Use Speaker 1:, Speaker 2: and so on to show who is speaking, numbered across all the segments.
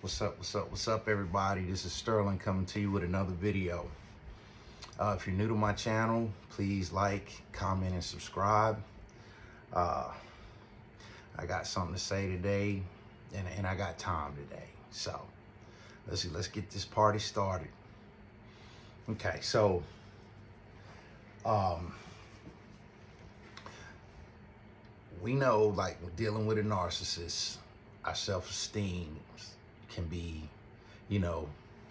Speaker 1: What's up, everybody? This is Sterling coming to you with another video. If you're new to my channel, please like, comment, and subscribe. I got something to say today, and I got time today. So, let's get this party started. Okay, so, we know, like, we're dealing with a narcissist, our self-esteem can be,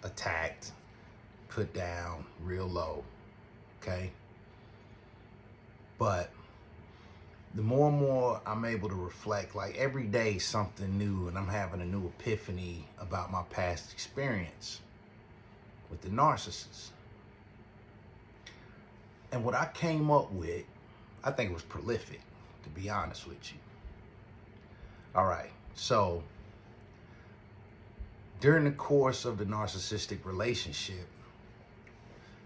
Speaker 1: attacked, put down real low, okay? But the more and more I'm able to reflect, like every day something new, and I'm having a new epiphany about my past experience with the narcissist. And what I came up with, I think it was prolific, to be honest with you. All right, so during the course of the narcissistic relationship,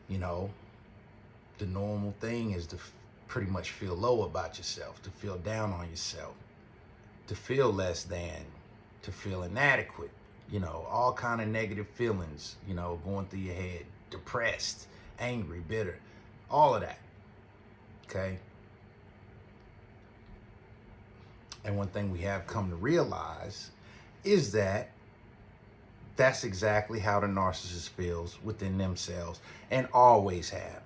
Speaker 1: the normal thing is to pretty much feel low about yourself, to feel down on yourself, to feel less than, to feel inadequate, all kind of negative feelings, going through your head, depressed, angry, bitter, all of that, okay? And one thing we have come to realize is that that's exactly how the narcissist feels within themselves and always have.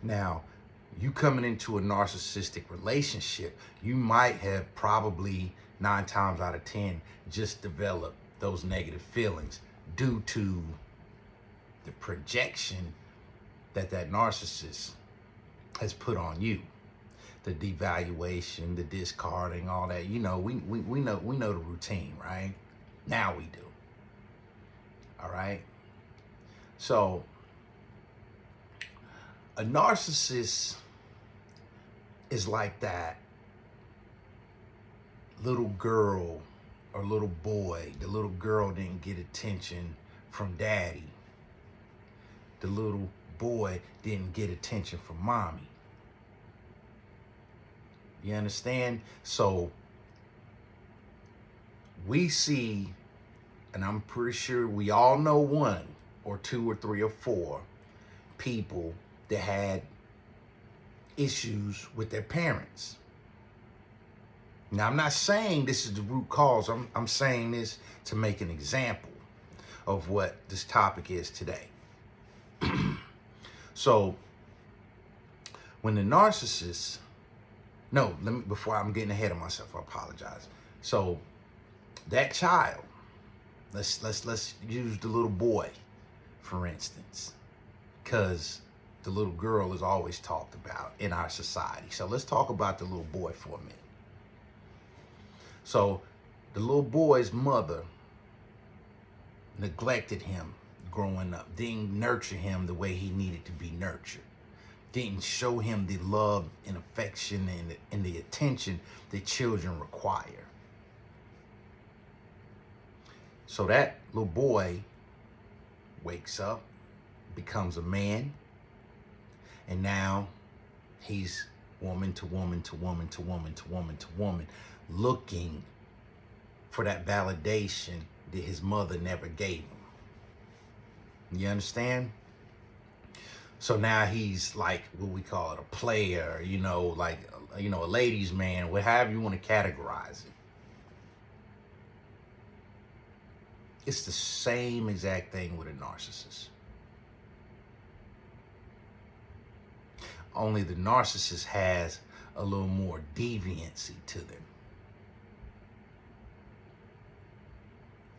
Speaker 1: Now, you coming into a narcissistic relationship, you might have probably 9 times out of 10 just developed those negative feelings due to the projection that narcissist has put on you. The devaluation, the discarding, all that, we know the routine, right? Now we do. All right. So a narcissist is like that little girl or little boy. The little girl didn't get attention from daddy. The little boy didn't get attention from mommy. You understand? So we see, and I'm pretty sure we all know 1 or 2 or 3 or 4 people that had issues with their parents. Now, I'm not saying this is the root cause. I'm saying this to make an example of what this topic is today. So when the narcissist, before I'm getting ahead of myself, I apologize. So that child, let's use the little boy, for instance, because the little girl is always talked about in our society. So let's talk about the little boy for a minute. So the little boy's mother neglected him growing up, didn't nurture him the way he needed to be nurtured, didn't show him the love and affection and the attention that children require. So that little boy wakes up, becomes a man, and now he's woman to woman to woman to woman to woman to woman, looking for that validation that his mother never gave him. You understand? So now he's like what we call it, a player, a ladies' man, however you want to categorize it. It's the same exact thing with a narcissist. Only the narcissist has a little more deviancy to them.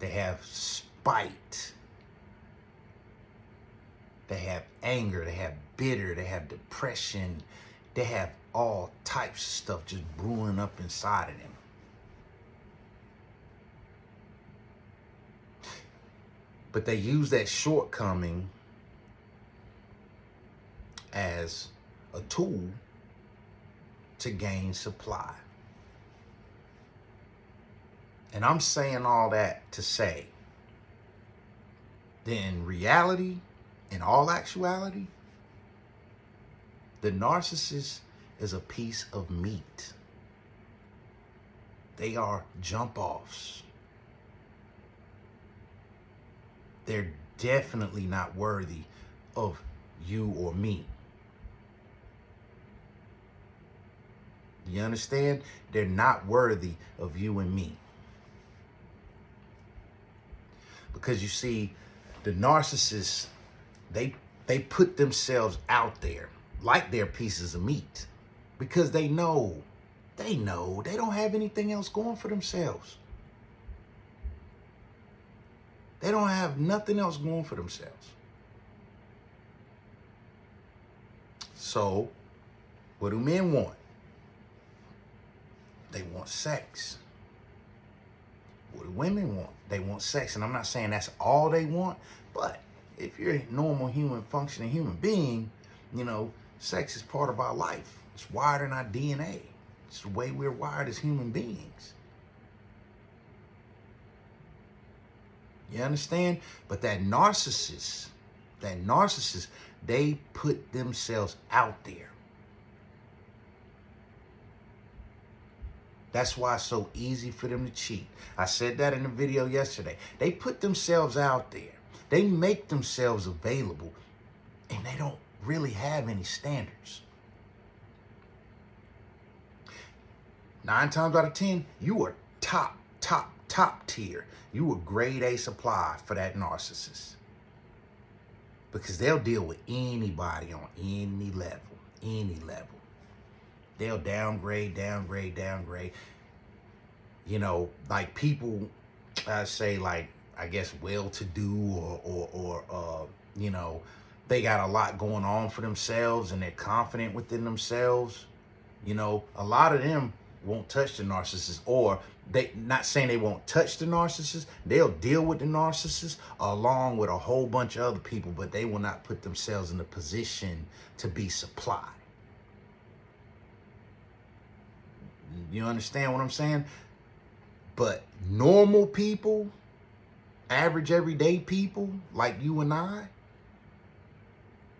Speaker 1: They have spite. They have anger. They have bitter. They have depression. They have all types of stuff just brewing up inside of them. But they use that shortcoming as a tool to gain supply. And I'm saying all that to say that in reality, in all actuality, the narcissist is a piece of meat. They are jump offs. they're definitely not worthy of you or me. You understand? They're not worthy of you and me. Because you see, the narcissists, they put themselves out there like they're pieces of meat because they know they don't have anything else going for themselves. They don't have nothing else going for themselves. So, what do men want? They want sex. What do women want? They want sex. And I'm not saying that's all they want, but if you're a normal human functioning human being, you know, sex is part of our life. It's wired in our DNA. It's the way we're wired as human beings. You understand? But that narcissist, they put themselves out there. That's why it's so easy for them to cheat. I said that in the video yesterday. They put themselves out there. They make themselves available, and they don't really have any standards. 9 times out of 10, you are top tier. You are grade A supply for that narcissist. Because they'll deal with anybody on any level. They'll downgrade. You know, like people, I say, like, I guess well-to-do or you know, they got a lot going on for themselves and they're confident within themselves. You know, a lot of them won't touch the narcissist, or they not saying they won't touch the narcissist. They'll deal with the narcissist along with a whole bunch of other people, but they will not put themselves in a position to be supplied. You understand what I'm saying? But normal people, average everyday people like you and I,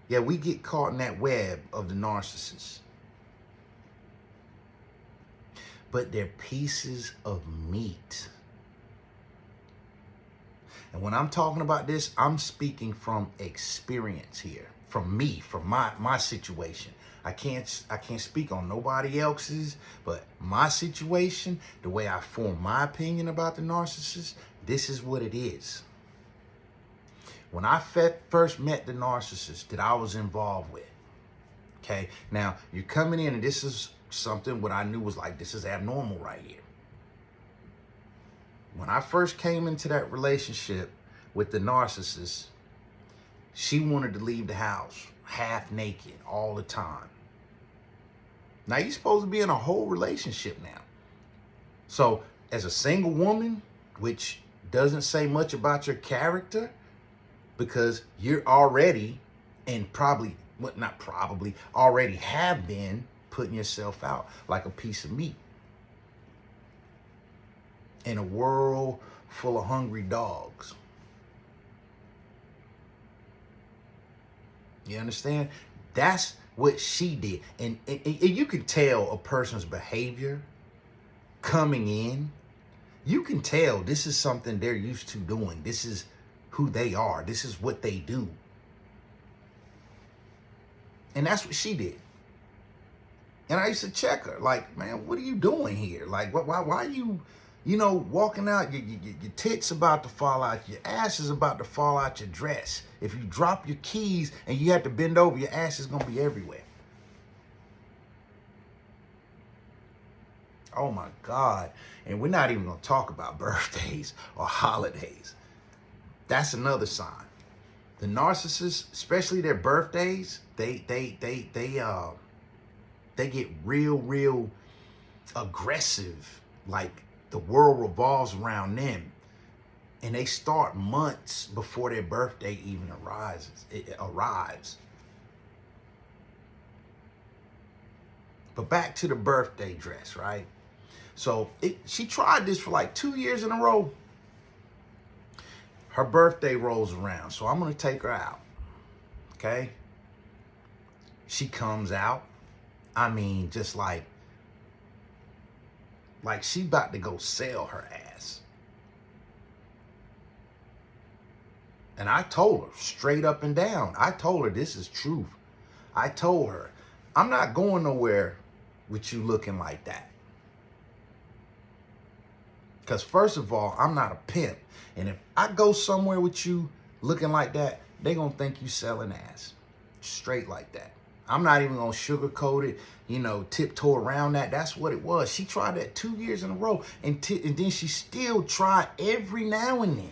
Speaker 1: yeah, we get caught in that web of the narcissist. But they're pieces of meat. And when I'm talking about this, I'm speaking from experience here, from me, from my situation. I can't speak on nobody else's, but my situation, the way I form my opinion about the narcissist, this is what it is. When I first met the narcissist that I was involved with, okay, now you're coming in and this is something what I knew was like, this is abnormal right here. When I first came into that relationship with the narcissist, she wanted to leave the house half naked all the time. Now you're supposed to be in a whole relationship now. So as a single woman, which doesn't say much about your character, because you're already, and probably, well, not probably, already have been putting yourself out like a piece of meat in a world full of hungry dogs. You understand? That's what she did. And you can tell a person's behavior coming in. You can tell this is something they're used to doing. This is who they are. This is what they do. And that's what she did. And I used to check her, like, man, what are you doing here? Like, why are you, walking out, your tits about to fall out, your ass is about to fall out your dress. If you drop your keys and you have to bend over, your ass is going to be everywhere. Oh my God. And we're not even going to talk about birthdays or holidays. That's another sign. The narcissists, especially their birthdays, they get real aggressive, like the world revolves around them. And they start months before their birthday even arrives. But back to the birthday dress, right? So she tried this for like 2 years in a row. Her birthday rolls around, so I'm gonna take her out, okay? She comes out. I mean, just like she about to go sell her ass. And I told her straight up and down. I told her this is truth. I told her, I'm not going nowhere with you looking like that. Because first of all, I'm not a pimp. And if I go somewhere with you looking like that, they going to think you selling ass. Straight like that. I'm not even going to sugarcoat it, tiptoe around that. That's what it was. She tried that 2 years in a row. And then she still tried every now and then.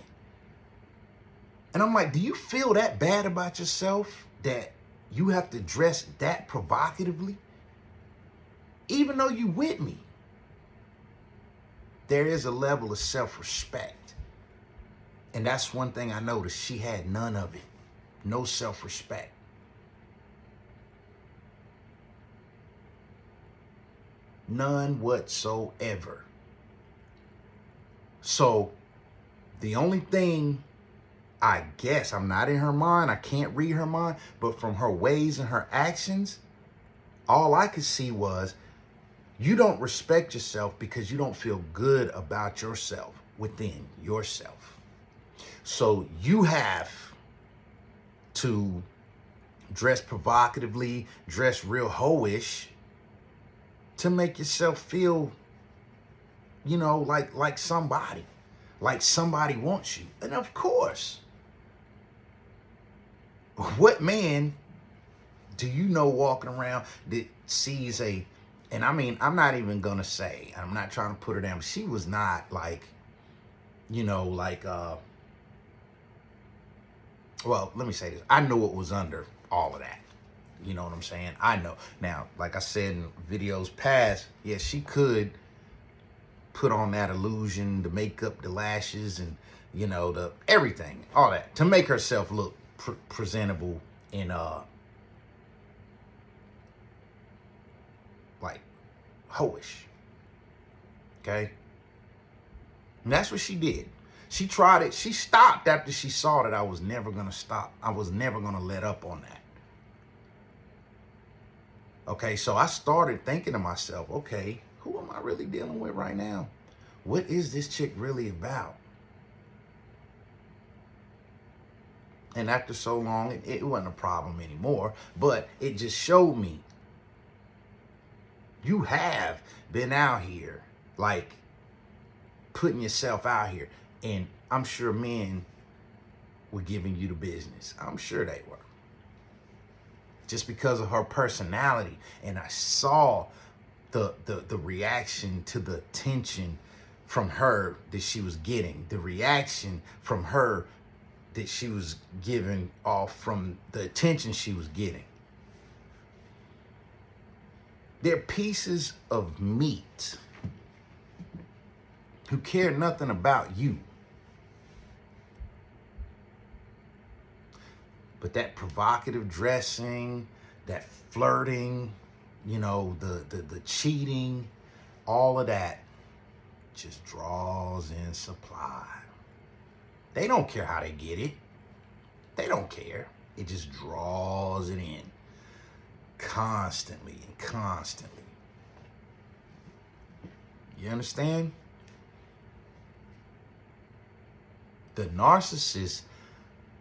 Speaker 1: And I'm like, do you feel that bad about yourself that you have to dress that provocatively? Even though you with me, there is a level of self-respect. And that's one thing I noticed. She had none of it. No self-respect. None whatsoever. So the only thing, I guess, I'm not in her mind, I can't read her mind, but from her ways and her actions, all I could see was you don't respect yourself because you don't feel good about yourself within yourself. So you have to dress provocatively, dress real hoish to make yourself feel, like somebody wants you. And of course, what man do you know walking around that sees and I mean, I'm not even gonna say, I'm not trying to put her down, but she was not like, well, let me say this. I know what was under all of that. You know what I'm saying? I know. Now, like I said in videos past, yeah, she could put on that illusion, the makeup, the lashes, and, the everything, all that, to make herself look presentable in, like, hoish. Okay? And that's what she did. She tried it. She stopped after she saw that I was never going to stop. I was never going to let up on that. Okay, so I started thinking to myself, okay, who am I really dealing with right now? What is this chick really about? And after so long, it wasn't a problem anymore, but it just showed me you have been out here, like, putting yourself out here. And I'm sure men were giving you the business. I'm sure they were. Just because of her personality. And I saw the reaction to the attention from her that she was getting. The reaction from her that she was giving off from the attention she was getting. They're pieces of meat who care nothing about you. But that provocative dressing, that flirting, the cheating, all of that just draws in supply. They don't care how they get it. They don't care. It just draws it in constantly and constantly. You understand? The narcissists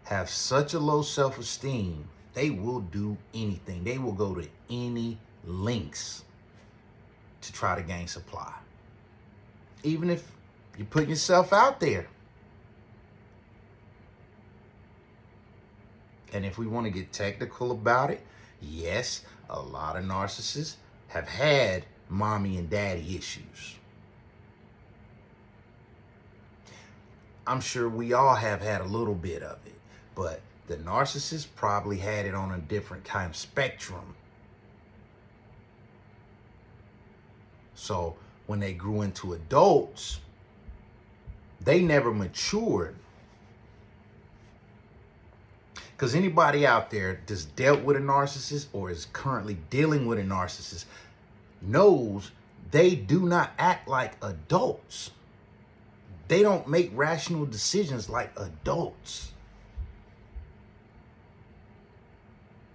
Speaker 1: have such a low self-esteem, they will do anything. They will go to any lengths to try to gain supply. Even if you're putting yourself out there. And if we want to get technical about it, yes, a lot of narcissists have had mommy and daddy issues. I'm sure we all have had a little bit of it. But the narcissist probably had it on a different kind of spectrum. So when they grew into adults, they never matured. Because anybody out there that's dealt with a narcissist or is currently dealing with a narcissist knows they do not act like adults. They don't make rational decisions like adults.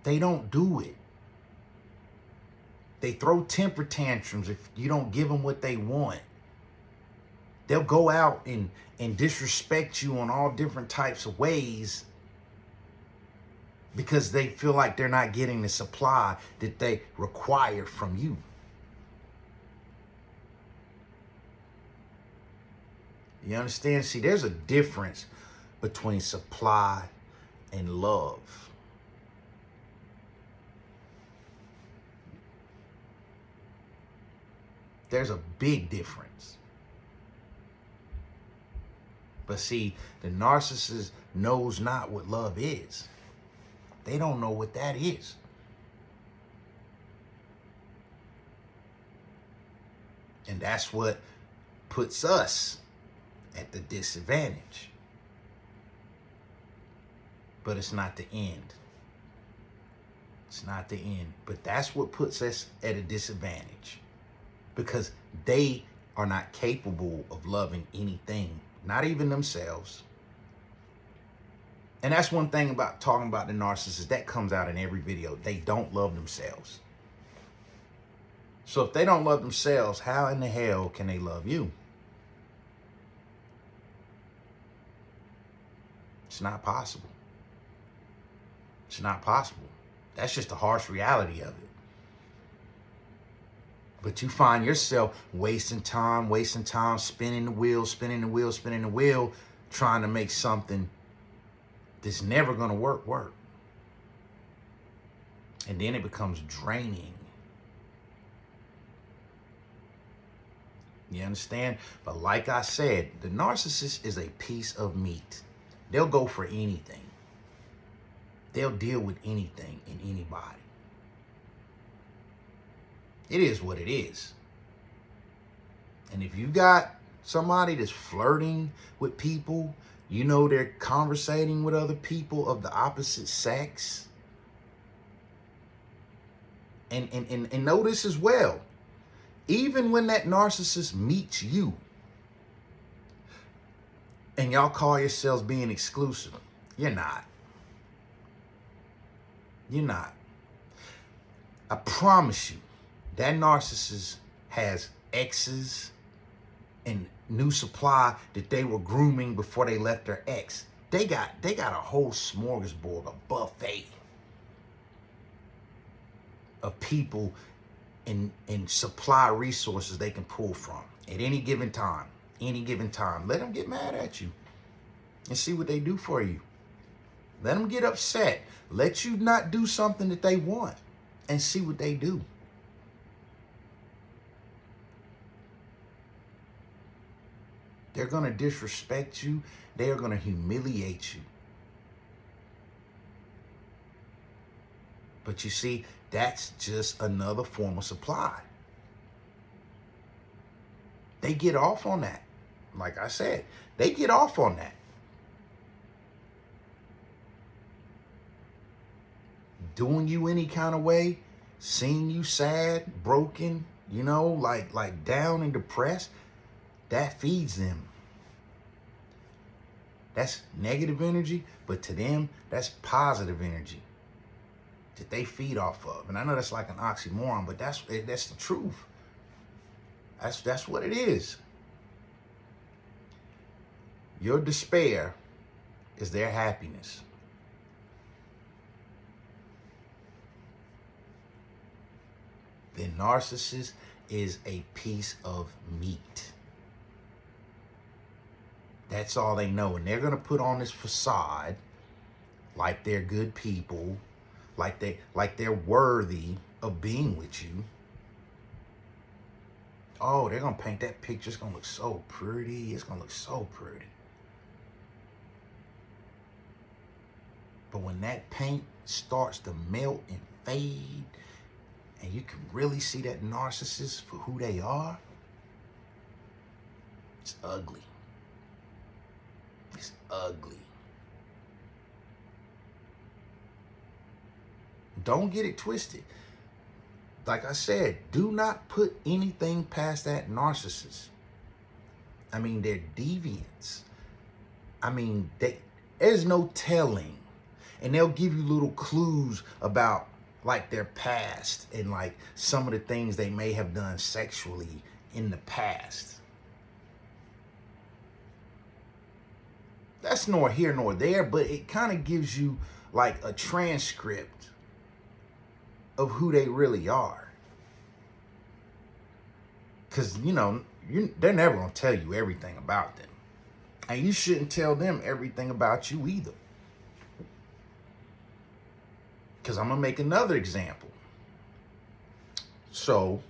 Speaker 1: They don't do it. They throw temper tantrums if you don't give them what they want. They'll go out and disrespect you on all different types of ways because they feel like they're not getting the supply that they require from you. You understand? See, there's a difference between supply and love. There's a big difference. But see, the narcissist knows not what love is. They don't know what that is. And that's what puts us at the disadvantage. But it's not the end. It's not the end. But that's what puts us at a disadvantage. Because they are not capable of loving anything, not even themselves. And that's one thing about talking about the narcissist that comes out in every video. They don't love themselves. So if they don't love themselves, how in the hell can they love you? It's not possible. It's not possible. That's just the harsh reality of it. But you find yourself wasting time, spinning the wheel, trying to make something that's never going to work. And then it becomes draining. You understand? But like I said, the narcissist is a piece of meat. They'll go for anything. They'll deal with anything and anybody. It is what it is. And if you got somebody that's flirting with people, you know they're conversating with other people of the opposite sex. And know this as well. Even when that narcissist meets you and y'all call yourselves being exclusive, you're not. You're not. I promise you, that narcissist has exes and new supply that they were grooming before they left their ex. They got a whole smorgasbord, a buffet of people and supply resources they can pull from at any given time. Let them get mad at you and see what they do for you. Let them get upset. Let you not do something that they want and see what they do. They're going to disrespect you. They are going to humiliate you. But you see, that's just another form of supply. They get off on that. Like I said, they get off on that. Doing you any kind of way, seeing you sad, broken, like down and depressed, that feeds them. That's negative energy, but to them, that's positive energy that they feed off of. And I know that's like an oxymoron, but that's the truth. That's what it is. Your despair is their happiness. The narcissist is a piece of meat. That's all they know. And they're going to put on this facade like they're good people, like they're worthy of being with you. Oh, they're going to paint that picture. It's going to look so pretty. It's going to look so pretty. But when that paint starts to melt and fade, and you can really see that narcissist for who they are, it's ugly. It's ugly. Don't get it twisted. Like I said, do not put anything past that narcissist. I mean, they're deviants. I mean, there's no telling. And they'll give you little clues about like their past and like some of the things they may have done sexually in the past. That's nor here nor there, but it kind of gives you like a transcript of who they really are. Because, they're never going to tell you everything about them. And you shouldn't tell them everything about you either. Because I'm going to make another example. So,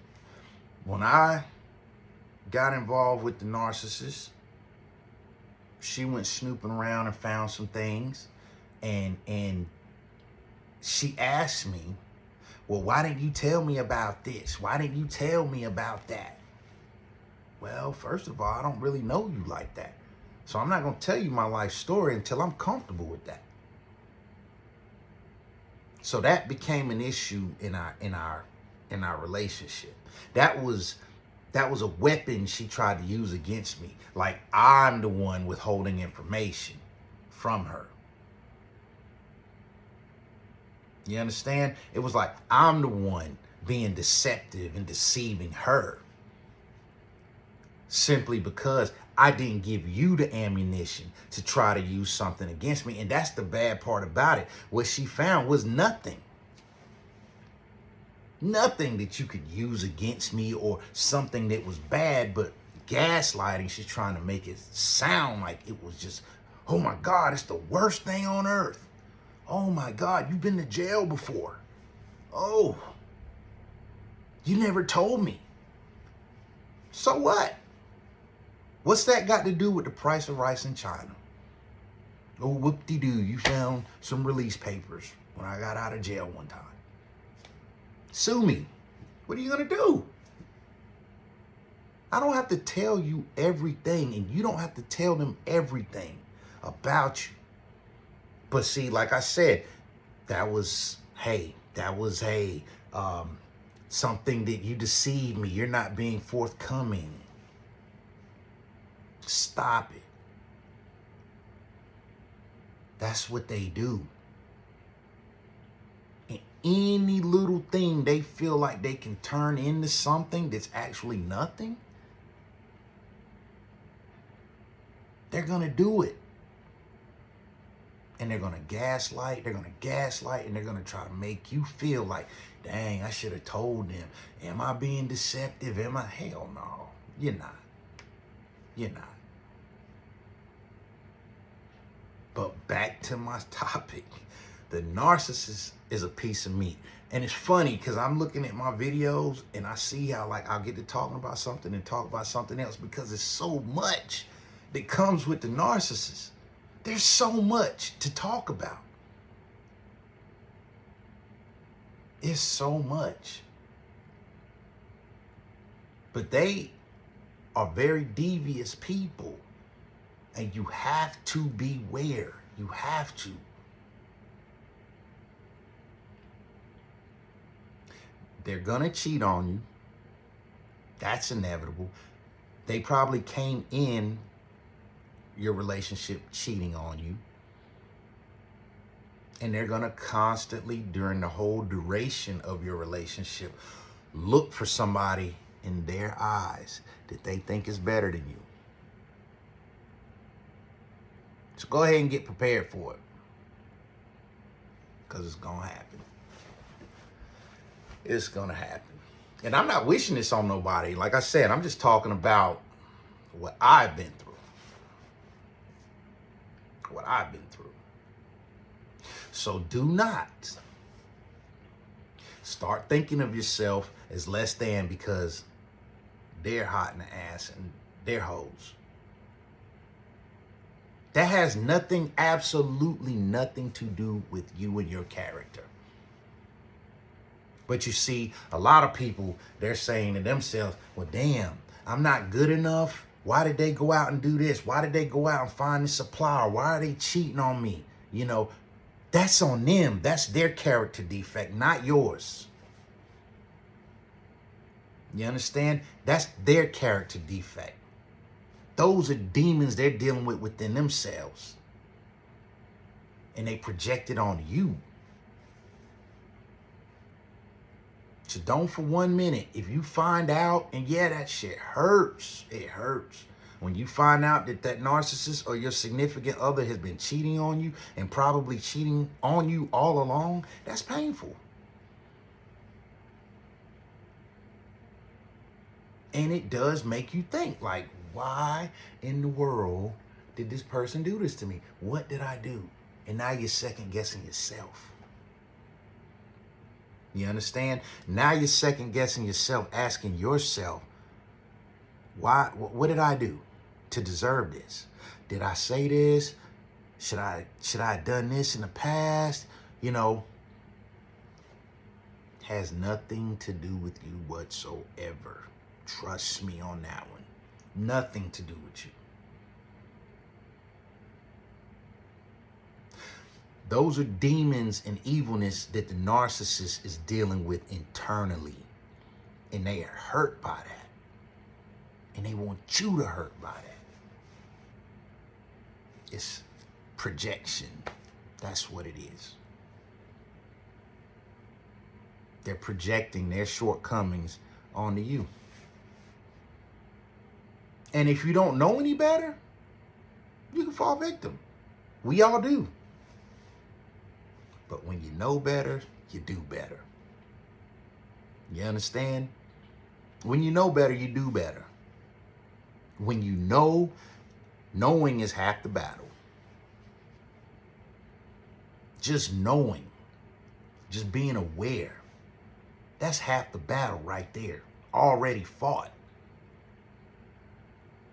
Speaker 1: when I got involved with the narcissist, she went snooping around and found some things. And she asked me, well, why didn't you tell me about this? Why didn't you tell me about that? Well, first of all, I don't really know you like that. So I'm not going to tell you my life story until I'm comfortable with that. So that became an issue in our relationship. That was a weapon she tried to use against me. Like I'm the one withholding information from her. You understand? It was like I'm the one being deceptive and deceiving her. Simply because I didn't give you the ammunition to try to use something against me. And that's the bad part about it. What she found was nothing. Nothing that you could use against me or something that was bad, but gaslighting, she's trying to make it sound like it was just, oh my God, it's the worst thing on earth. Oh my God, you've been to jail before. Oh, you never told me. So what? What's that got to do with the price of rice in China? Oh, whoop-de-doo, you found some release papers when I got out of jail one time. Sue me. What are you going to do? I don't have to tell you everything, and you don't have to tell them everything about you. But see, like I said, that was something that you deceived me. You're not being forthcoming. Stop it. That's what they do. And any little thing they feel like they can turn into something that's actually nothing, they're going to do it. And they're going to gaslight, and they're going to try to make you feel like, dang, I should have told them. Am I being deceptive? Hell no. You're not. You're not. But back to my topic. The narcissist is a piece of meat. And it's funny because I'm looking at my videos and I see how I'll get to talking about something and talk about something else because there's so much that comes with the narcissist. There's so much to talk about. It's so much. But they are very devious people. And you have to beware. You have to. They're going to cheat on you. That's inevitable. They probably came in your relationship cheating on you. And they're going to constantly, during the whole duration of your relationship, look for somebody in their eyes that they think is better than you. So go ahead and get prepared for it. Because it's going to happen. It's going to happen. And I'm not wishing this on nobody. Like I said, I'm just talking about what I've been through. What I've been through. So do not start thinking of yourself as less than because they're hot in the ass and they're hoes. That has nothing, absolutely nothing to do with you and your character. But you see, a lot of people, they're saying to themselves, well, damn, I'm not good enough. Why did they go out and do this? Why did they go out and find this supplier? Why are they cheating on me? That's on them. That's their character defect, not yours. You understand? That's their character defect. Those are demons they're dealing with within themselves. And they project it on you. So don't for 1 minute, if you find out, and yeah, that shit hurts. It hurts When you find out that that narcissist or your significant other has been cheating on you and probably cheating on you all along, that's painful. And it does make you think, like, why in the world did this person do this to me? What did I do? And now you're second guessing yourself. You understand? Now you're second guessing yourself, asking yourself, why? What did I do to deserve this? Did I say this? Should I have done this in the past? You know, has nothing to do with you whatsoever. Trust me on that one. Nothing to do with you. Those are demons and evilness that the narcissist is dealing with internally. And they are hurt by that. And they want you to hurt by that. It's projection. That's what it is. They're projecting their shortcomings onto you. And if you don't know any better, you can fall victim. We all do. But when you know better, you do better. You understand? When you know better, you do better. When you know, knowing is half the battle. Just knowing, just being aware, that's half the battle right there. Already fought.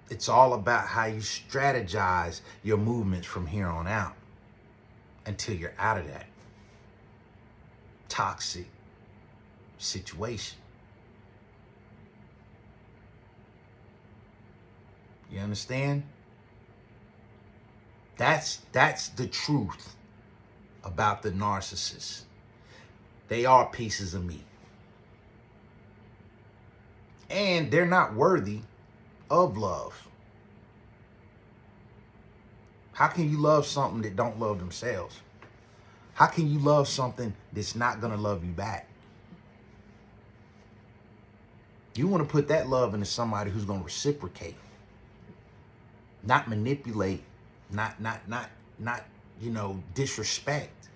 Speaker 1: It's all about how you strategize your movements from here on out until you're out of that toxic situation. You understand? That's the truth about the narcissist. They are pieces of meat. And they're not worthy of love. How can you love something that don't love themselves? How can you love something that's not going to love you back? You want to put that love into somebody who's going to reciprocate, not manipulate, not, disrespect.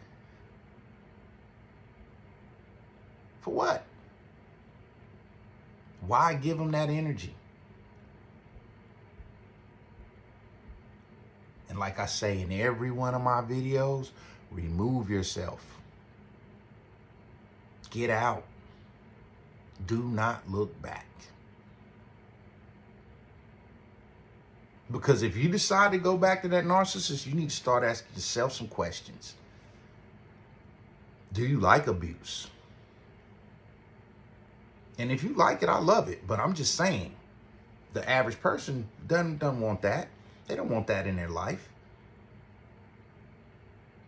Speaker 1: For what? Why give them that energy? And like I say in every one of my videos, remove yourself. Get out. Do not look back. Because if you decide to go back to that narcissist, you need to start asking yourself some questions. Do you like abuse? And if you like it, I love it. But I'm just saying, the average person doesn't want that. They don't want that in their life.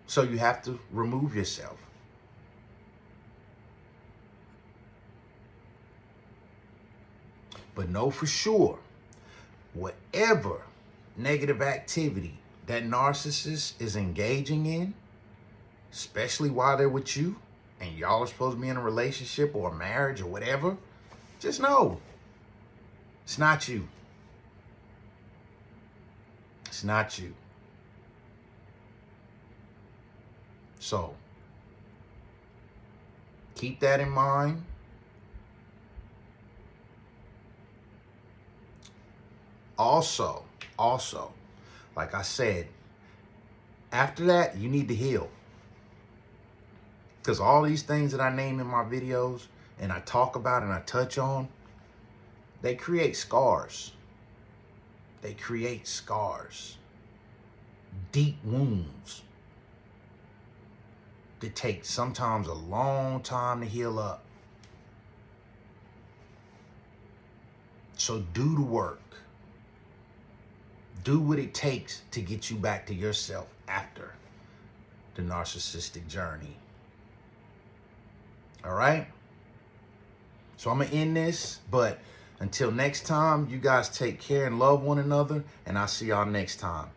Speaker 1: So you have to remove yourself. But know for sure, whatever negative activity that narcissist is engaging in, especially while they're with you, and y'all are supposed to be in a relationship or a marriage or whatever, just know it's not you. It's not you. So, keep that in mind. Also, like I said, after that, you need to heal. Because all these things that I name in my videos and I talk about and I touch on, they create scars. They create scars. Deep wounds that take sometimes a long time to heal up. So do the work. Do what it takes to get you back to yourself after the narcissistic journey. All right? So I'm going to end this, but until next time, you guys take care and love one another, and I'll see y'all next time.